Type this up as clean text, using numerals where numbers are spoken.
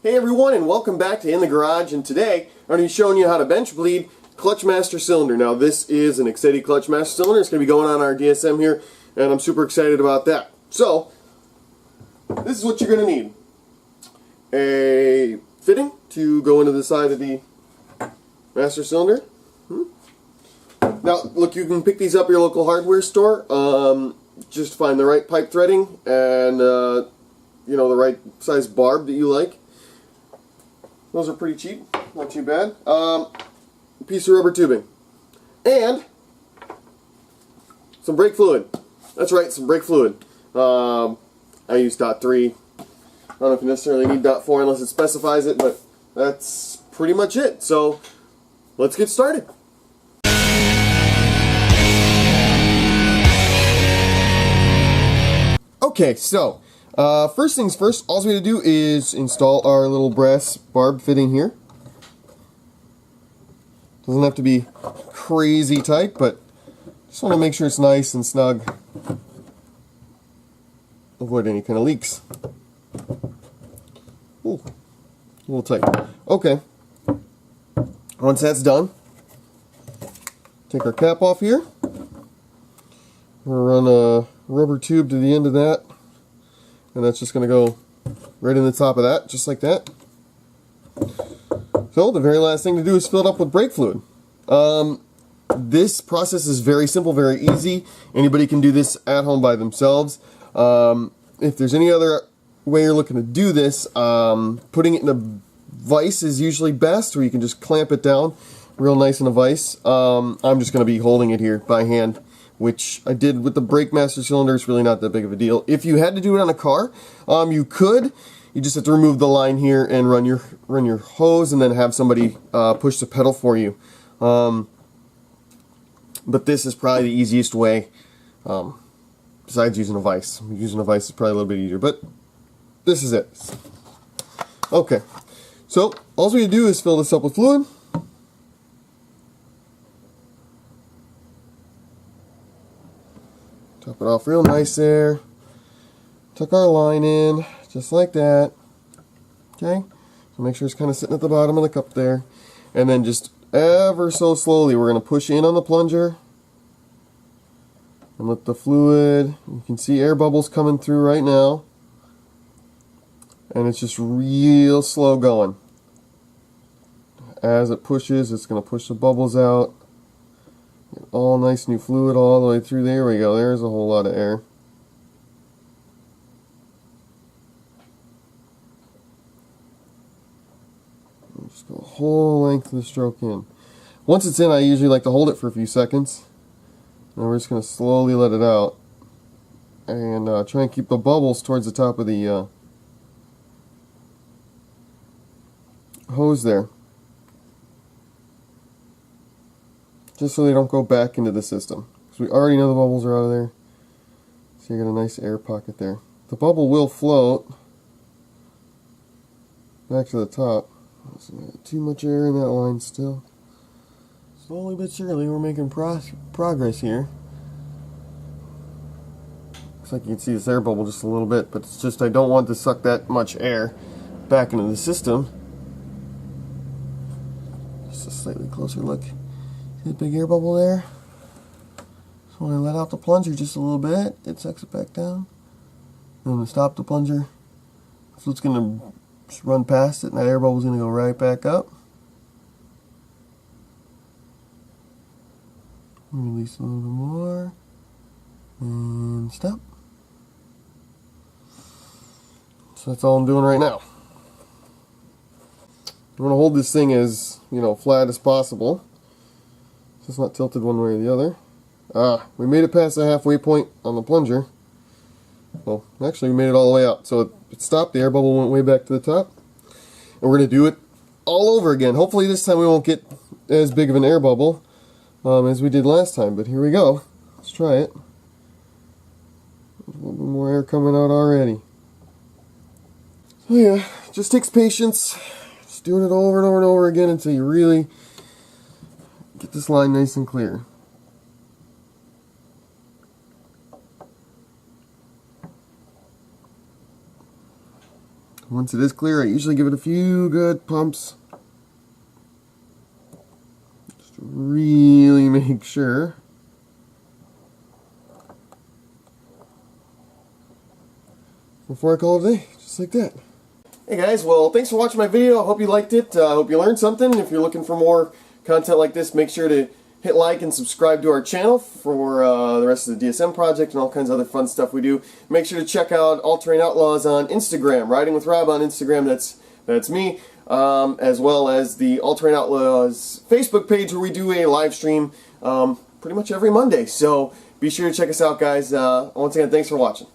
Hey everyone, and welcome back to In the Garage, and today I'm going to be showing you how to bench bleed clutch master cylinder. Now this is an Exceedi clutch master cylinder. It's going to be going on our DSM here, and I'm super excited about that. So, this is what you're going to need. A fitting to go into the side of the master cylinder. Now, look, you can pick these up at your local hardware store. Just find the right pipe threading and you know, the right size barb that you like. Those are pretty cheap, not too bad. A piece of rubber tubing. And some brake fluid. That's right, some brake fluid. I use .3. I don't know if you necessarily need .4 unless it specifies it, but that's pretty much it. So, let's get started. Okay, so first things first, all we have to do is install our little brass barb fitting here. Doesn't have to be crazy tight, but just want to make sure it's nice and snug. Avoid any kind of leaks. Ooh, a little tight. Okay, once that's done, take our cap off here. We'll run a rubber tube to the end of that. And that's just going to go right in the top of that, just like that. So the very last thing to do is fill it up with brake fluid. This process is very simple, very easy. Anybody can do this at home by themselves. If there's any other way you're looking to do this, putting it in a vise is usually best, where you can just clamp it down real nice in a vise. I'm just going to be holding it here by hand, which I did with the brake master cylinder. It's really not that big of a deal. If you had to do it on a car, you could. You just have to remove the line here and run your hose, and then have somebody push the pedal for you. But this is probably the easiest way, besides using a vise. Using a vise is probably a little bit easier, but this is it. Okay, so all we do is fill this up with fluid. Top it off real nice there. Tuck our line in, just like that. Okay? So make sure it's kind of sitting at the bottom of the cup there. And then just ever so slowly, we're going to push in on the plunger. And let the fluid, you can see air bubbles coming through right now. And it's just real slow going. As it pushes, it's going to push the bubbles out. Get all nice new fluid all the way through. There we go. There's a whole lot of air. Just go the whole length of the stroke in. Once it's in, I usually like to hold it for a few seconds. And we're just going to slowly let it out. And try and keep the bubbles towards the top of the hose there. Just so they don't go back into the system. Because we already know the bubbles are out of there. So you got a nice air pocket there. The bubble will float back to the top. Too much air in that line still. Slowly but surely we're making progress here. Looks like you can see this air bubble just a little bit, but it's just I don't want to suck that much air back into the system. Just a slightly closer look. See the big air bubble there? So when I let out the plunger just a little bit, it sucks it back down. And when I stop the plunger, the fluid's going to just run past it, and that air bubble's going to go right back up. Release a little bit more. And stop. So that's all I'm doing right now. I'm going to hold this thing as, you know, flat as possible. It's not tilted one way or the other. We made it past the halfway point on the plunger. Well, actually we made it all the way out. So it stopped, the air bubble went way back to the top. And we're going to do it all over again. Hopefully this time we won't get as big of an air bubble as we did last time. But here we go. Let's try it. There's a little bit more air coming out already. So yeah, just takes patience. Just doing it over and over and over again until you really get this line nice and clear. Once it is clear, I usually give it a few good pumps. Just to really make sure. Before I call it a day, just like that. Hey guys, well, thanks for watching my video. I hope you liked it. I hope you learned something. If you're looking for more content like this, make sure to hit like and subscribe to our channel for the rest of the DSM project and all kinds of other fun stuff we do. Make sure to check out All Terrain Outlaws on Instagram, Riding with Rob on Instagram, that's me, as well as the All Terrain Outlaws Facebook page where we do a live stream pretty much every Monday. So be sure to check us out, guys. Once again, thanks for watching.